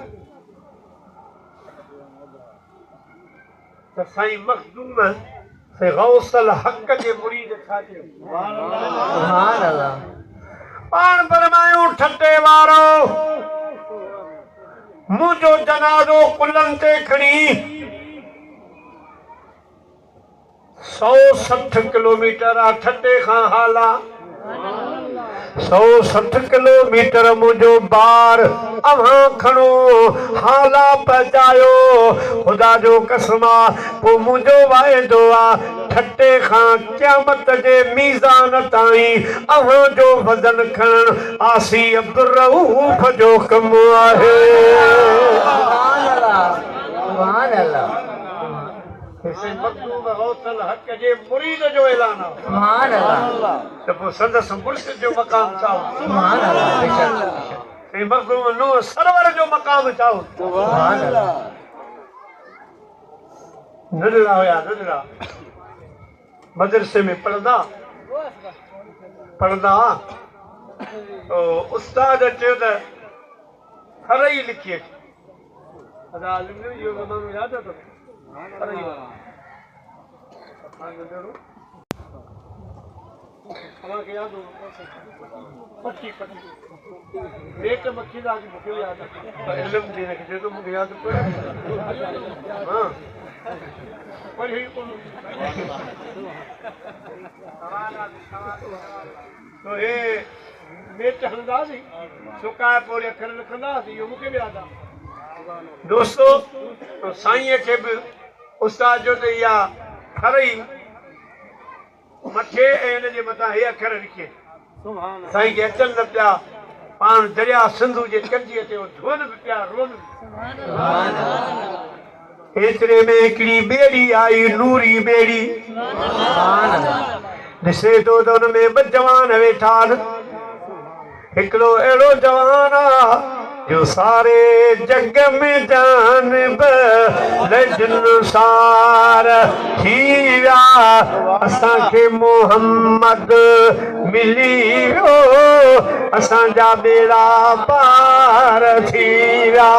त साईं मखदूम से गौसल हक़ जे मुरीद छा चयो सुभान अल्लाह पाण फरमायूं ठटे वारो मुंहिंजो जनाज़ो कुलनि ते खणी 160 किलोमीटर आहे ठटे खां हाला 160 किलोमीटर मुंहिंजो बार अव्हां खणो हाला पहुचायो ख़ुदा जो कसम आहे पोइ मुंहिंजो वाइदो आहे ठटे खां क़यामत जे मीज़ान ताईं अव्हां जो वज़न खणणु आसी अब्दुर रऊफ़ जो कमु आहे सुभान अल्लाह सुभान अल्लाह मखदूम गौसल हक़ जे मुरीद जो ऐलान आहे सुभान अल्लाह त पोइ संदसि मुर्शिद जो मक़ाम चाहो सुभान अल्लाह बेशक साईं मखदूम नूह सरवर जो मक़ाम चाहो सुभान अल्लाह नंढड़ा हुया नंढड़ा मदरसे में पढ़ंदा तो उस्ताद चयो त हर ई लिखी अचे अदा लिखियो इहो ज़मानो यादि अथव हर ई तव्हांखे यादि पटी पटी पेट मक्खी था कि मूंखे यादि आहे इल्म जी हिनखे चए थो मूंखे यादि कोन्हे हा पढ़ी कोन तो हे पेट हलंदासीं सुकाए पोइ अखर लिखंदासीं इहो मूंखे बि यादि आहे दोस्तो तो साईं खे बि उस्ताद जो त इहा हर ई मथे ऐं हिन जे मथां हे अखर लिखे साईं खे अचनि न पिया पाण दरिया सिंधु जे कजिए ते धोन बि पिया रोन एतिरे में हिकिड़ी ॿेड़ी आई नूरी ॿेड़ी ॾिसे थो त हुन में ॿ जवान वेठा आहिनि हिकिड़ो अहिड़ो जवान आहे जो सारे जग में जान सार थी विया असांखे मोहम्मद मिली वियो असांजा बेड़ा पार थी विया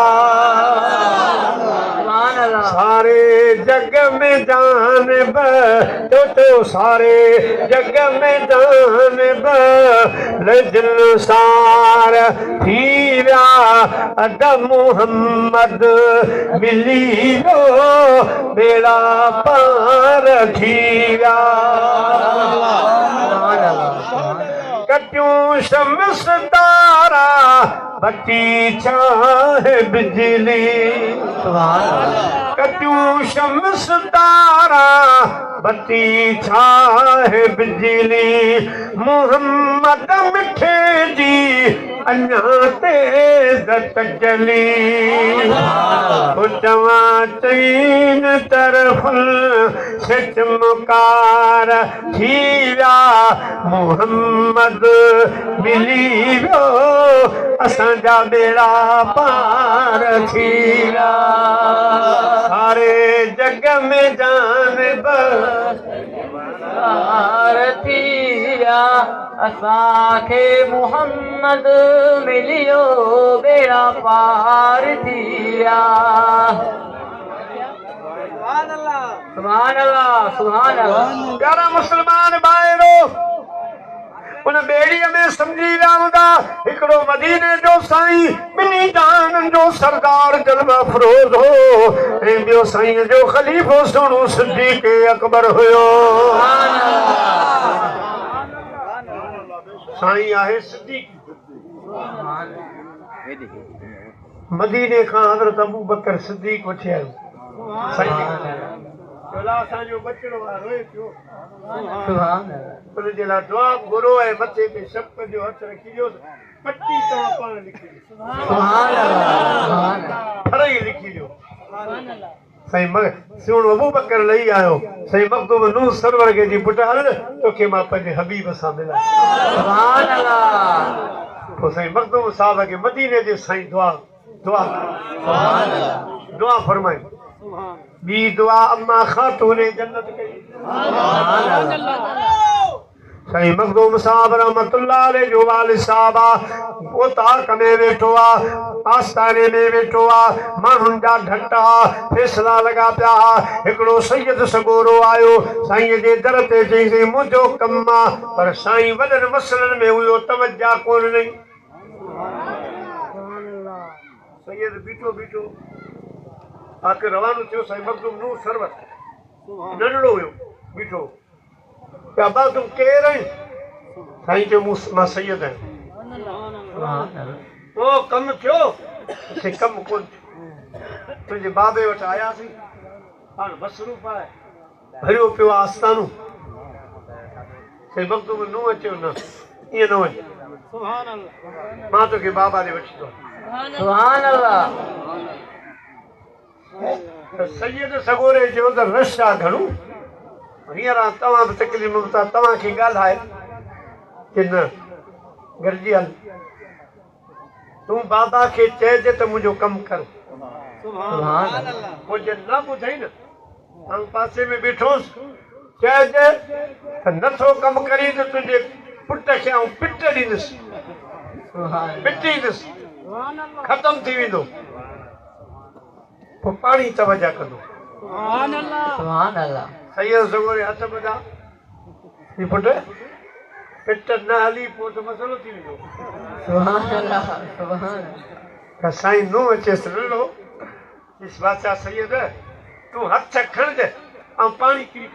सारे जग में जान तो सारे जग में जान लजन सार थी विया अद मोहम्मद मिली वियो बेड़ा पार थी विया कटियूं शम्स तारा बत्ती चाहे बिजली कटियूं शम्स तारा बत्ती छाहे बिजली मोहम्मद मिठे जी अञा तेज़ तजली चवा चईन तरफ़ सिच मुकार थी विया मोहम्मद मिली वियो असांजा बेड़ा पार थी विया सारे जग में जानवर थी विया असांखे मोहम्मद मिलियो बेड़ा पार थी विया सुभान अल्लाह सुभान अल्लाह प्यारा मुसलमान भाइरो उन बेड़ीअ में सम्झी विया हूंदा हिकिड़ो मदीने जो साईं ॿिन्ही जहाननि जो सरदार जल्व अफरोज़ हो ऐं ॿियो साईं जो ख़लीफ़ो सुहिणो सिद्दीक़ अकबर हुयो साईं आहे सिद्दीक़ मदीने खां हज़रत अबू बकर सिद्दीक़ वठी आयो असांजो बचड़ो आहे रोए पियो उनजे लाइ दुआ घुरो ऐं मथे ते शप जो हथ रखी ॾियो पटी तव्हां पाण लिखी ॾियो फरई लिखी ॾियो साईं सुहिणो अबू बकर लही आयो साईं मखदूम नूह सरवर खे जी पुट हल तोखे मां पंहिंजे हबीब सां मिलां पोइ साईं मखदूम साहिब खे मदीने जे साईं दुआ दुआ दुआ फरमाई बी दुआ अम्मा खातून जन्नत कई साईं मखदूम साहब रहमतुल्लाह अलैह जो वालिद साहब ओताक में वेठो आस्थाने में वेठो माण्हुनि जा ढट्टा फैसला लॻा पिया हिकिड़ो सैयद सगोरो आयो साईं जे दर ते चईं मुंहिंजो कमु आहे पर साईं वॾनि मसलनि में हुयो तवज्जा कोन ॾिनी सैयद बीठो बीठो आख़िर रवानो थियो साईं मखदूम नूह सरवर नंढड़ो हुयो बीठो अब्बा तुम केरु आहीं साईं चयो मां सैयद आहियां ओ कमु थियो से कमु कोन थियो तुंहिंजे बाबे वटि आयासीं हाणे मसरूफ़ आहे भरियो पियो आहे आस्थानो साईं मखदूम नूह चयो न ईअं न वञ मां तोखे बाबा ॾे वठी थो सुभान अल्लाह सैयद सगोरे जो त रश आहे घणो हींअर तव्हां बि तकलीफ़ में था तव्हांखे ॻाल्हाए की न गॾिजी हल तूं बाबा खे चइजे त मुंहिंजो कमु कर मुंहिंजे न ॿुधई न आऊं पासे में बीठोसि चइजे त नथो कमु करी त तुंहिंजे पुट खे आऊं पिट ॾींदुसि पिटींदुसि ख़तमु थी वेंदो पोइ पाणी तवजा कंदो सैयद सगोरे हथ ॿधा पुट पिट न हली पोइ त मसइलो थी वेंदो साईं नूह अचेसि ॾिनो इस बादशाह सैयद तूं हथ खणिजे ऐं पाणी किरी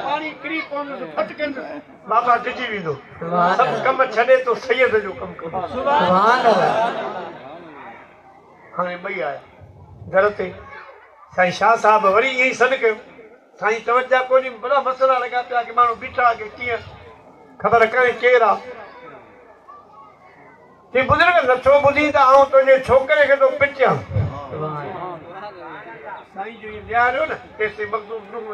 पाणी किरी पवंदुसि फटकंदुसि बाबा ॾिजी वेंदो सभु कमु छॾे थो सैयद जो कमु कंदो हाणे ॿई आया दर ते साईं शाह साहब वरी ईअं ई सॾु कयो साईं तवज्जा कोन्हे बड़ा मसला लॻा पिया की माण्हू बीठा की कीअं ख़बर करे केरु आहे चई बुज़ुर्ग नथो ॿुधी त आऊं तुंहिंजे छोकिरे खे थो पिटियां साईं जो इहो ॾियारियो न तेसि मखदूम नूह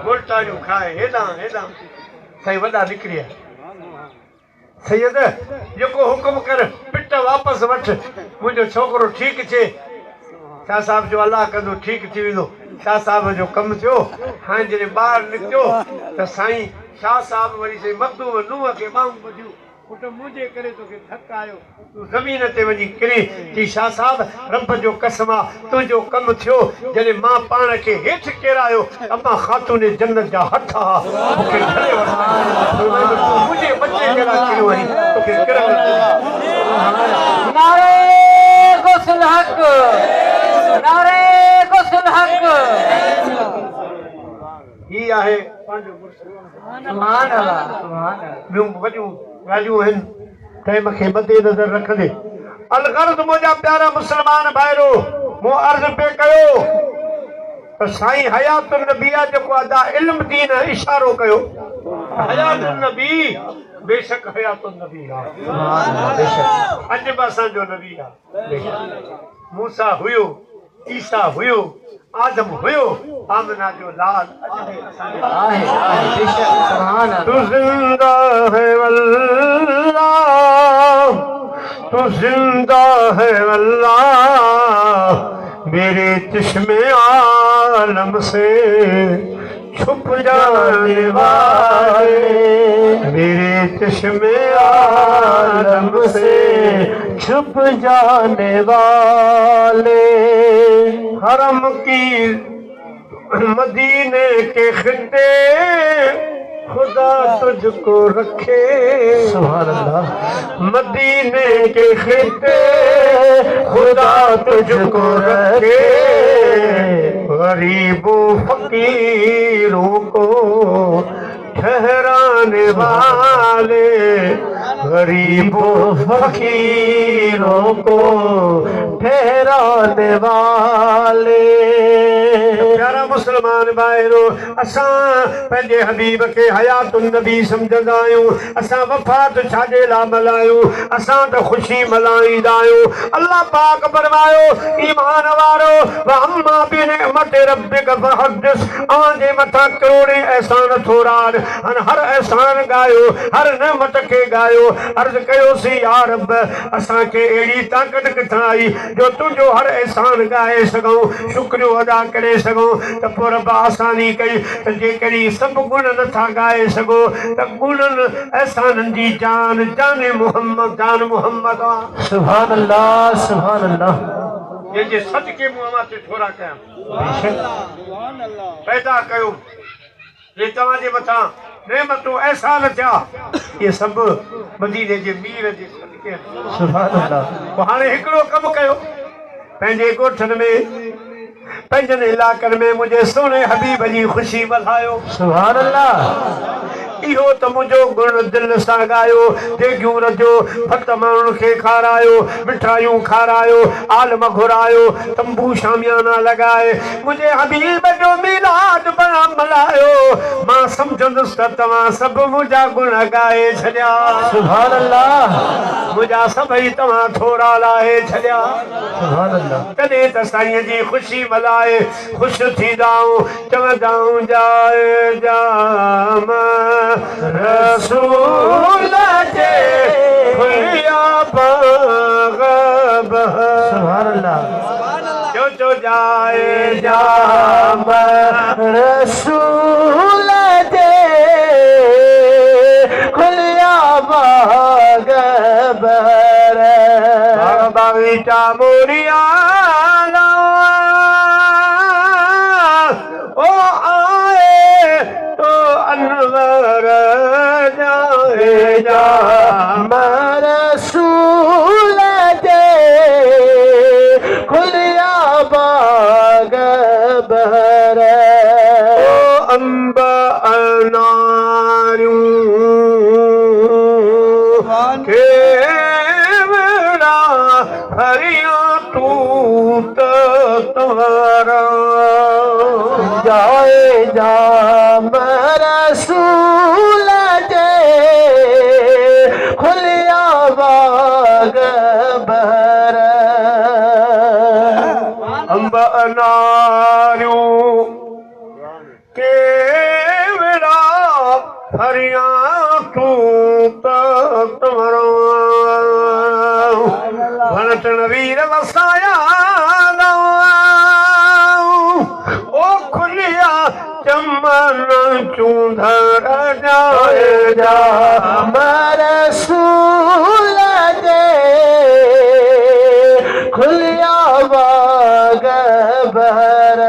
बुलटाणियूं खाए हेॾां हेॾां साईं वॾा निकिरी आया सैयद जेको हुकुम कर पिट वापसि वठि मुंहिंजो छोकिरो ठीकु थिए शाह साहिब जो अलाह कंदो ठीकु थी वेंदो शाह साहिब जो कमु थियो हाणे जॾहिं ॿाहिरि निकितो त साईं शाह साहिब वरी साईं मखदूम नूह खे ॿाहूं ॿधियूं पुट मुंहिंजे करे तोखे धक आयो तूं ज़मीन ते वञी किरी चई शाह साहिब रब जो कसम आहे तुंहिंजो कमु थियो जॾहिं मां पाण खे हेठि किरायो अम्मा ख़ातून जन्नत जा हथ मूंखे खणे मुंहिंजे बचे जे लाइ किरियो आहीं तोखे नारे गुस्ल हक नारे गुस्ल हक ही आहे सुभान अल्लाह सुभान अल्लाह ॿियूं वॾियूं ॻाल्हियूं आहिनि टाइम खे मदे नज़र रखंदे अलगर्ज़ मुंहिंजा प्यारा मुस्लमान भाइरो मूं अर्ज़ पे कयो त साईं हयातुन नबी आहे जेको अदा इल्म दीन इशारो कयो हयातुन नबी बेशक हयातुन नबी आहे अॼु बि असांजो नबी आहे मूसा हुयो ईसा हुयो आदम हुयो आमना जो लाल आहे बेशक सुभान तू अल्लाह जिंदा है अल्लाह तू जिंदा है अल्लाह मेरे चश्मे आलम से छुप जाने वाले मेरे चश्मे आलम से छुप जाने वाले हरम की मदीने के खिते खुदा तुझको रखे सुभान अल्लाह मदीने के खिते खुदा तुझको रखे गरीबों फकीरों को ठहराने वाले गरीबों फकीरों को ठहराने वाले प्यारा मुसलमान भाइरो असां पंहिंजे हबीब खे हयातुन नबी सम्झंदा आहियूं असां वफ़ात छाजे लाइ मल्हायूं असां त ख़ुशी मल्हाईंदा आहियूं अल्लाह पाक फरमायो ईमान वारो वअम्मा बिनिअमति रब्बिक फहदिस अव्हांजे मथां करोड़े अहसान थोरा हर एहसान गायो हर नेमत के गायो अर्ज कयोसीं या रब असांखे अहिड़ी ताक़त किथां आई जो तुंहिंजो हर एहसान गाए सघूं शुक्रियो अदा करे सघूं त पोइ रब आसानी कई त जेकॾहिं सभु गुण नथा गाए सघो त गुणनि एहसाननि जी जान जान मोहम्मद सुभान अल्लाह जंहिंजे सदके मूं अव्हां ते थोरा कया पैदा कयो ये तव्हांजे मथां नेमतूं एहसान थिया ये सभु मदीने जे मीर जे सदके सुभान अल्लाह पोइ हाणे हिकिड़ो कमु कयो पंहिंजे ॻोठनि में पंहिंजनि इलाइक़नि में मुंहिंजे सोने हबीब जी ख़ुशी मल्हायो सुभान अल्लाह इहो त मुंहिंजो गुण दिलि सां ॻायो देगियूं रजो भत माण्हुनि खे खारायो मिठाइयूं खारायो आलम घुरायो तंबू शामियाना लॻाए मुंहिंजे हबीब जो मीलाद मल्हायो मां सम्झंदुसि त तव्हां सभु मुंहिंजा गुण ॻाए छॾिया सुभान अल्लाह मुंहिंजा सभई तव्हां थोरा लाहे छॾिया सुभान अल्लाह तॾहिं त साईं जी ख़ुशी मल्हाए ख़ुशि थींदाऊं चवंदाऊं जाए जाम रसूल जे खुलिया बाग सुभान अल्लाह जो जाए जाम रसूल जे खुलिया बाग बागीचा मोरिया ओ आए तो अनवर जाए जाम रसूल दे खुलिया बाग बहर ओ अंब अनारियूं के बड़ा हरिया तूत तुम्हारा जाए जाम रसूल दे खुलिया बाग बहर अंब अनारियूं केवड़ा हरिया तूत तुम्हारा भनटन वीर वसाया ओ खुलिया चमन चूंधर जाए जाम रसूल दे खुलिया बाग बहर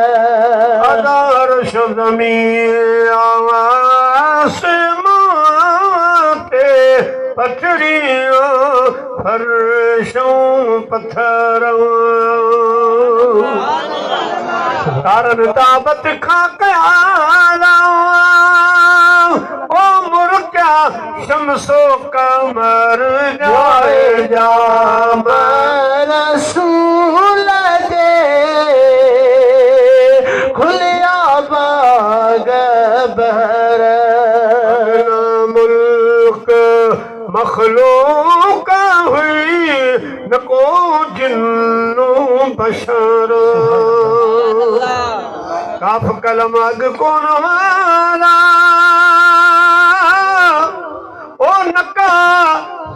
अदार शब्दमी आसमाते पथरियां फर्शों पत्थरों तारन ताबत खा कया क्या शम्सो कमर जाए जाम रसूल दे खुलिया बाग बहर मुल्क मखलूक हुई न को जिन्नो बशर काफ कलम अग कोन वाला ओ नका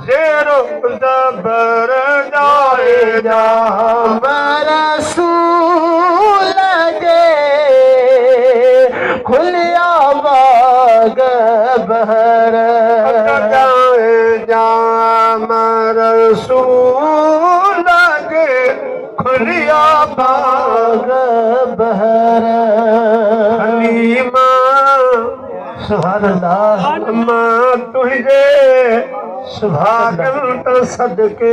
ज़ेरो ज़बर जाए जाम रसूल दे खुलिया बाग बहर जाए जाम रसूल के खुलिया बाग बहर हलीमा सुभान अल्लाह मां तुझे सुभान भागल सदके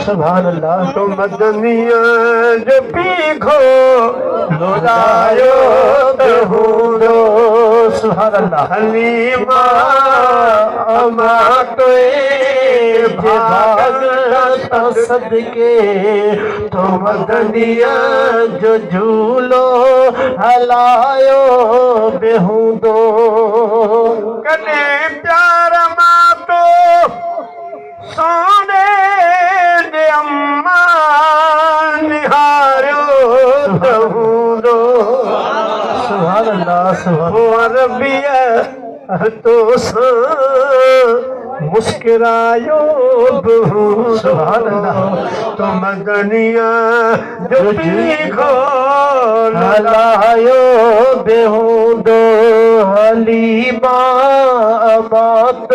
सुभान अल्लाह तो मदनिया जो पीखो लोलायो बेहुदो सुभान अल्लाह हलीमा अमा तुझे भागल सदके तो मदनिया जो झूलो हलायो बेहुदो कने प्यार मां तो सोने दे अम्मा निहारियो तहूंदो सुभान अल्लाह सुभान वो अरबिया तो सा मुस्कुरायो बहू सुभान अल्लाह तो मदनिया जो पीखो हलायो बेहुदो हलीमा बात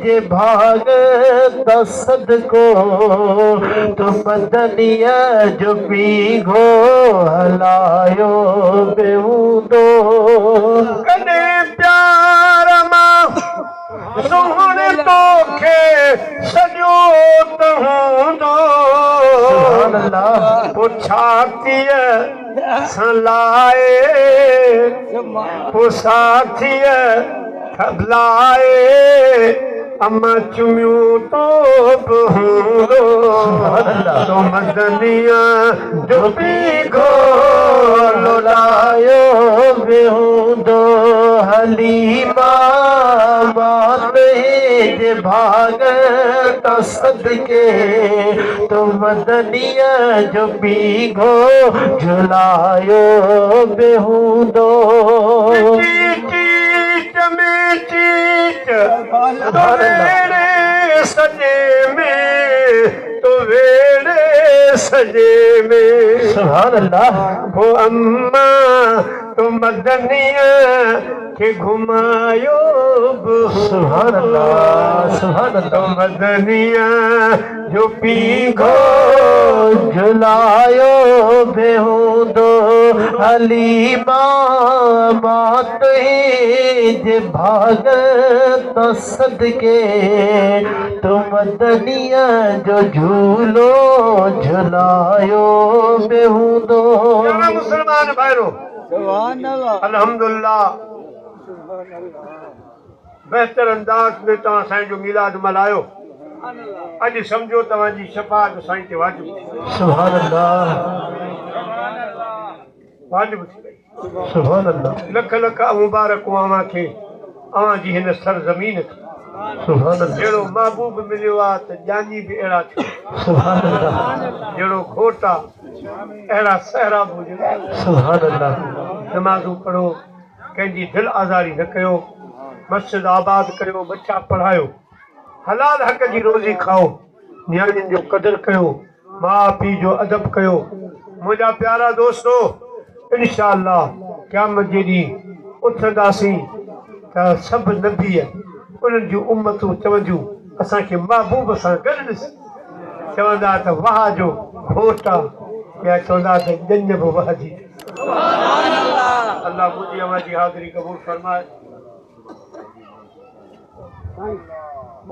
जे भाग तसद को तो मदनिया जो पीघो हलायो बेहुदो कने प्यार मां सोहणे तोखे सॼो तहूंदो सुभान अल्लाह पुछातीअ सलाए पुसाथीअ थबलाए अम्मा चुमियूं तो बहूंदो तो मदनिया जो पीघो लोलायो बेहुदो हलीमा बात जे भाग तसदके तो मदनिया जो पीघो झुलायो बेहुदो चीच में चीच तो वेड़े सजे में तो वेड़े सजे में सुभान अल्लाह वो अम्मा तो मदनिया के घुमायो सुभान अल्लाह सुभान तो अल्लाह मदनिया जो पीघो झुलायो बेहुदो हलीमा बात जे भाग तसदके तो मदनिया जो झूलो झुलायो बेहुदो मुसलमान भाइरो अल्हम्दुलिल्लाह बेहतर अंदाज में तव्हां साईं जो मिलाद मल्हायो अॼु सम्झो तव्हांजी शफ़ाअत साईं ते वाजिब सुभान अल्लाह वाजिब थी वई सुभान अल्लाह लख लख मुबारकूं अव्हां खे अव्हां जी हिन सरज़मीन खे सुभान अल्लाह जहिड़ो महबूब मिलियो आहे त ॼानी बि अहिड़ा थियो सुभान अल्लाह जहिड़ो घोट आहे अहिड़ा सहरा बि हुजनि सुभान अल्लाह नमाज़ूं पढ़ो कंहिंजी दिलि आज़ारी न कयो मस्जिद आबाद करियो बच्चा पढ़ायो हलाल हक़ जी रोज़ी खाओ नियाणियुनि जो क़दुरु कयो माउ पीउ जो अदब कयो मुंहिंजा प्यारा दोस्तो इंशा अल्लाह क़यामत जे ॾींहुं उथंदासीं त सभु नबीअ उन्हनि जूं उम्मतूं चवंदियूं असांखे महबूब सां गॾु ॾिस चवंदा त वाह जो घोट आहे या चवंदा त ॼञ बि वहजी अल्लाह मुंहिंजी अव्हां जी हाज़िरी क़बूल फरमाए